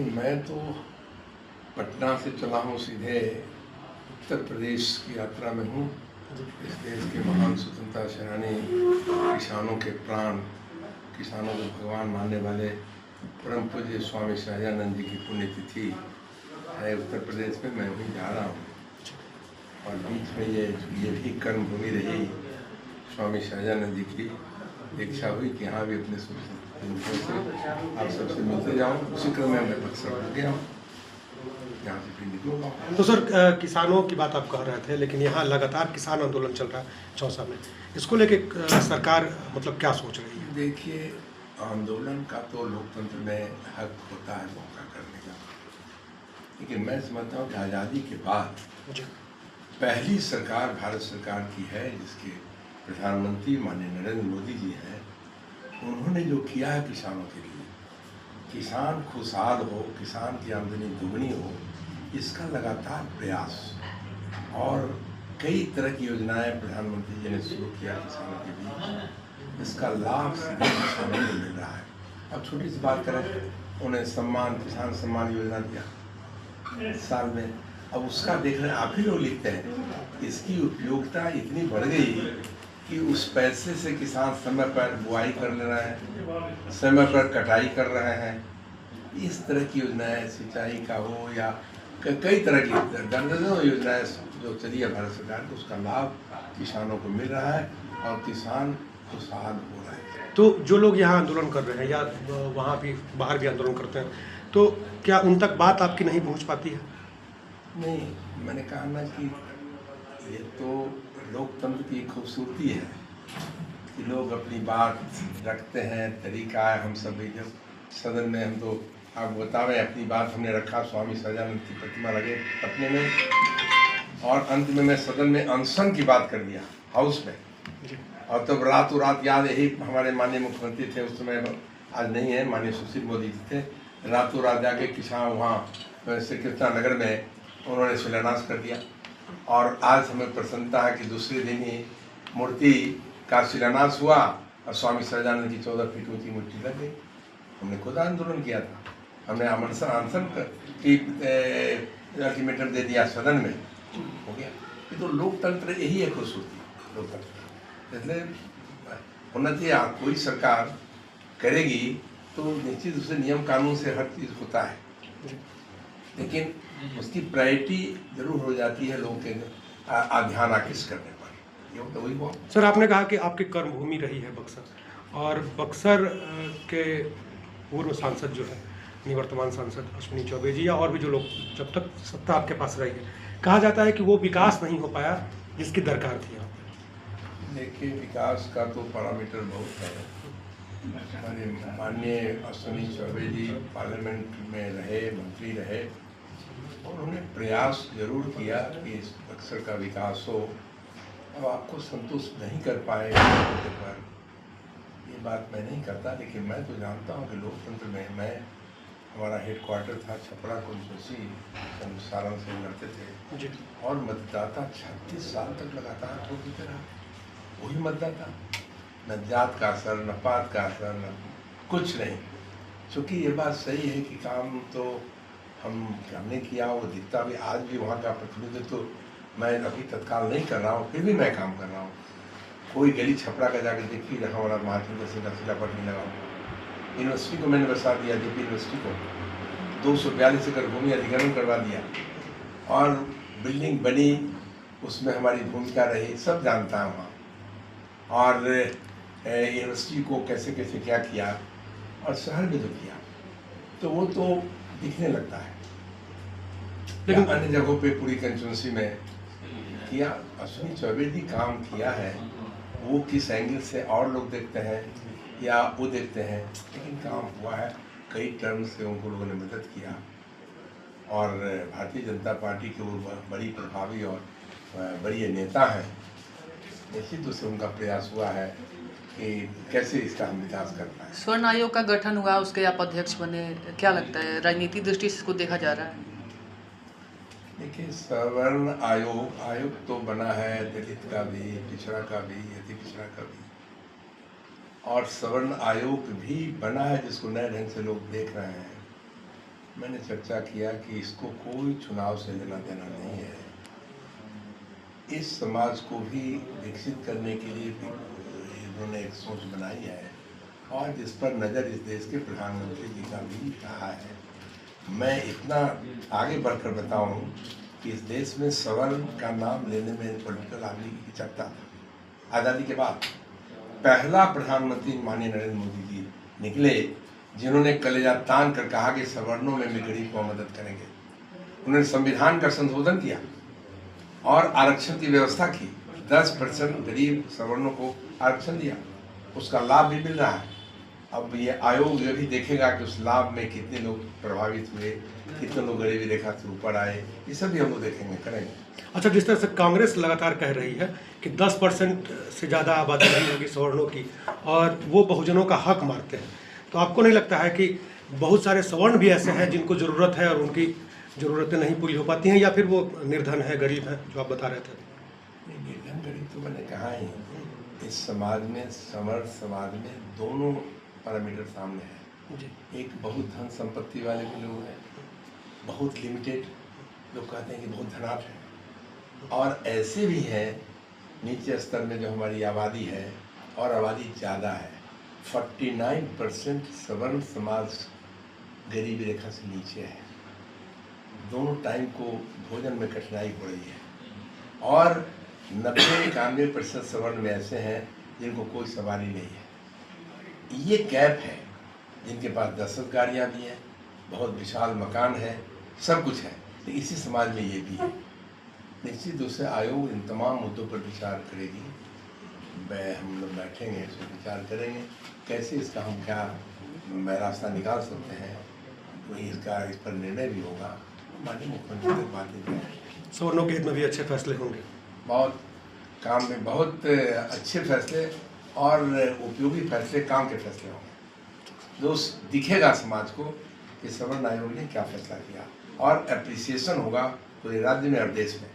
नहीं, मैं तो पटना से चला हूँ सीधे उत्तर प्रदेश की यात्रा में हूँ। इस देश के महान स्वतंत्रता सेनानी, किसानों के प्राण, किसानों को भगवान मानने वाले परम पूज्य स्वामी सहजानंद जी की पुण्यतिथि है उत्तर प्रदेश में। मैं वहीं जा रहा हूँ और बीच में ये भी कर्म भूमि रही। स्वामी सहजानंद जी की इच्छा हुई कि यहाँ भी अपने सुपुत्रों से आप सबसे मिलते जाऊँ। उसी क्रम में मैं बक्सर हो गया हूँ, यहाँ से फिर निकलूँगा। तो सर, किसानों की बात आप कह रहे थे, लेकिन यहाँ लगातार किसान आंदोलन चल रहा है चौसा में। इसको लेके सरकार मतलब क्या सोच रही है? देखिए, आंदोलन का तो लोकतंत्र में हक होता है मौका करने का, लेकिन मैं समझता हूँ कि आज़ादी के बाद पहली सरकार भारत सरकार की है जिसके प्रधानमंत्री माननीय नरेंद्र मोदी जी हैं। उन्होंने जो किया है किसानों के लिए, किसान खुशहाल हो, किसान की आमदनी दुगनी हो, इसका लगातार प्रयास और कई तरह की योजनाएं प्रधानमंत्री जी ने शुरू किया किसानों के लिए। इसका लाभ सीधे किसानों को मिल रहा है। अब छोटी सी बात करें, उन्हें किसान सम्मान योजना दिया साल में। अब उसका देख रहे हैं, आप ही लोग लिखते हैं, इसकी उपयोगिता इतनी बढ़ गई कि उस पैसे से किसान समय पर बुआई कर ले रहे हैं, समय पर कटाई कर रहे हैं। इस तरह की योजनाएं, सिंचाई का हो या कई तरह की दर्जनों योजनाएं जो चली है भारत सरकार की, उसका लाभ किसानों को मिल रहा है और किसान खुशहाल हो रहा है। तो जो लोग यहाँ आंदोलन कर रहे हैं या वहाँ भी बाहर भी आंदोलन करते हैं, तो क्या उन तक बात आपकी नहीं पहुँच पाती है? नहीं, मैंने कहा ना कि ये तो लोकतंत्र की खूबसूरती है कि लोग अपनी बात रखते हैं। तरीका है, हम सब जब सदन में, हम तो आप बतावें अपनी बात हमने रखा, स्वामी सहजानंद की प्रतिमा लगे अपने में, और अंत में मैं सदन में अनशन की बात कर दिया हाउस में। और तब रातों रात याद, यही हमारे माननीय मुख्यमंत्री थे उस समय, आज नहीं है, माननीय सुशील मोदी जी थे, रातों रात जाके किसान वहाँ श्री कृष्णा नगर में उन्होंने शिलान्यास कर दिया। और आज हमें प्रसन्नता है कि दूसरे दिन ही मूर्ति का शिलान्यास हुआ और स्वामी सहजानंद की 14 फीट ऊंची मूर्ति लग गई। हमने खुद आंदोलन किया था, हमने अनशन की अल्टीमेटम दे दिया, सदन में हो गया। ये तो लोकतंत्र, यही है खूबसूरती लोकतंत्र। इसलिए होना चाहिए, कोई सरकार करेगी तो निश्चित रूप से नियम कानून से हर चीज़ होता है, लेकिन उसकी प्रायोरिटी जरूर हो जाती है लोगों के ध्यान आकृष्ट करने पर। ये तो वही हुआ। सर, आपने कहा कि आपकी कर्मभूमि रही है बक्सर, और बक्सर के पूर्व सांसद जो है, निवर्तमान सांसद अश्विनी चौबे जी, या और भी जो लोग जब तक सत्ता आपके पास रही है, कहा जाता है कि वो विकास नहीं हो पाया जिसकी दरकार थी यहाँ पे। देखिए, विकास का तो पैरामीटर बहुत है। हमारे माननीय अश्विनी चौबे जी पार्लियामेंट में रहे, मंत्री रहे, और उन्होंने प्रयास जरूर किया कि इस बक्सर का विकास हो। अब आपको संतुष्ट नहीं कर पाए पर ये बात मैं नहीं करता, लेकिन मैं तो जानता हूँ कि लोकतंत्र में हमारा हेडक्वार्टर था छपरा कॉन्स्टिट्यूंसी, हम सारण से लड़ते थे और मतदाता 36 साल तक लगातार वोट देते रहा। वही मतदाता, न जात का असर, न पात का असर, न कुछ नहीं। चूँकि ये बात सही है कि काम तो हमने किया, वो दिखता भी। आज भी वहाँ का प्रतिनिधित्व तो मैं अभी तत्काल नहीं कर रहा हूँ, फिर भी मैं काम कर रहा हूँ। कोई गली छपरा का जाकर देखिए जहाँ हमारा महाचंद्र सिंह का शिलापट नहीं लगा। यूनिवर्सिटी को मैंने बसा दिया, जेपी यूनिवर्सिटी को 242 एकड़ भूमि अधिग्रहण करवा दिया और बिल्डिंग बनी, उसमें हमारी भूमिका रही, सब जानता है वहाँ। और यूनिवर्सिटी को कैसे कैसे क्या किया, और शहर में जो किया, तो वो तो दिखने लगता है। लेकिन अन्य जगहों पे पूरी कंस्टिट्यूंसी में किया, अश्विनी चौबे जी काम किया है, वो किस एंगल से और लोग देखते हैं या वो देखते हैं, लेकिन काम हुआ है। कई टर्म से उनको लोगों ने मदद किया, और भारतीय जनता पार्टी के वो बड़ी प्रभावी और बड़ी नेता हैं। निश्चित रूप से उनका प्रयास हुआ है कि कैसे इसका हम विकास कर पाए। स्वर्ण आयोग का गठन हुआ, उसके आप अध्यक्ष बने, क्या लगता है राजनीतिक दृष्टि से इसको देखा जा रहा है? देखिए, सवर्ण आयोग तो बना है दलित का भी, पिछड़ा का भी, अति पिछड़ा का भी, और सवर्ण आयोग भी बना है जिसको नए ढंग से लोग देख रहे हैं। मैंने चर्चा किया कि इसको कोई चुनाव से लेना देना नहीं है। इस समाज को भी विकसित करने के लिए भी इन्होंने एक सोच बनाई है और जिस पर नज़र इस देश के प्रधानमंत्री जी का भी रहा है। मैं इतना आगे बढ़कर बताऊं कि इस देश में सवर्ण का नाम लेने में पॉलिटिकल आदमी की चर्चा था। आज़ादी के बाद पहला प्रधानमंत्री माननीय नरेंद्र मोदी जी निकले जिन्होंने कलेजा तान कर कहा कि सवर्णों में भी गरीब को मदद करेंगे। उन्होंने संविधान का संशोधन किया और आरक्षण की व्यवस्था की। 10% गरीब सवर्णों को आरक्षण दिया, उसका लाभ भी मिल रहा है। अब ये आयोग ये भी देखेगा कि उस लाभ में कितने लोग प्रभावित हुए, कितने लोग गरीबी रेखा से ऊपर आए, ये सब भी हम लोग देखेंगे, करेंगे। अच्छा, जिस तरह से कांग्रेस लगातार कह रही है कि 10% से ज़्यादा आबादी नहीं होगी सवर्णों की और वो बहुजनों का हक मारते हैं, तो आपको नहीं लगता है कि बहुत सारे सवर्ण भी ऐसे हैं जिनको ज़रूरत है और उनकी ज़रूरतें नहीं पूरी हो पाती हैं, या फिर वो निर्धन है, गरीब है, जो आप बता रहे थे? निर्धन गरीब तो मैंने कहा ही, इस समाज में, सवर्ण समाज में दोनों पैरामीटर सामने है जी। एक बहुत धन संपत्ति वाले भी लोग हैं, बहुत लिमिटेड लोग कहते हैं कि बहुत धनाढ़ है, और ऐसे भी हैं नीचे स्तर में जो हमारी आबादी है और आबादी ज़्यादा है। 49% सवर्ण समाज गरीबी रेखा से नीचे है। दोनों टाइम को भोजन में कठिनाई हो रही है और 90-91% सवर्ण में ऐसे हैं जिनको कोई सवारी नहीं है। ये गैप है, जिनके पास 10 गाड़ियाँ भी हैं, बहुत विशाल मकान है, सब कुछ है, तो इसी समाज में ये भी है। निश्चित रूप से आयोग इन तमाम मुद्दों पर विचार करेगी। हम लोग बैठेंगे, इस पर विचार करेंगे कैसे इसका हम क्या रास्ता निकाल सकते हैं, तो इस पर निर्णय भी होगा। माननीय मुख्यमंत्री तक बातें सवर्णों के हित में भी अच्छे फैसले होंगे, बहुत काम में बहुत अच्छे फैसले और उपयोगी फैसले, काम के फैसले होंगे, जो दिखेगा समाज को कि सवर्ण आयोग ने क्या फैसला किया, और एप्रिसिएशन होगा पूरे राज्य में और देश में।